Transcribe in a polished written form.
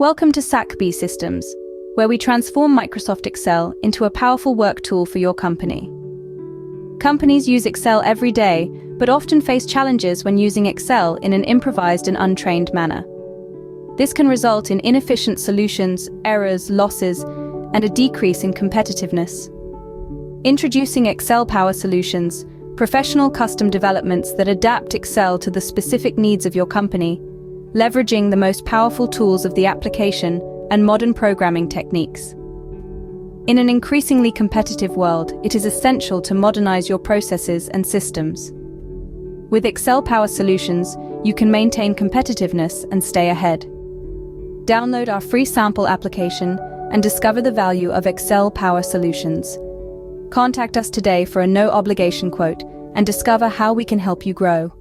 Welcome to Sacbé Systems, where we transform Microsoft Excel into a powerful work tool for your company. Companies use Excel every day, but often face challenges when using Excel in an improvised and untrained manner. This can result in inefficient solutions, errors, losses, and a decrease in competitiveness. Introducing Excel Power Solutions, professional custom developments that adapt Excel to the specific needs of your company, leveraging the most powerful tools of the application and modern programming techniques. In an increasingly competitive world, it is essential to modernize your processes and systems. With Excel Power Solutions, you can maintain competitiveness and stay ahead. Download our free sample application and discover the value of Excel Power Solutions. Contact us today for a no-obligation quote and discover how we can help you grow.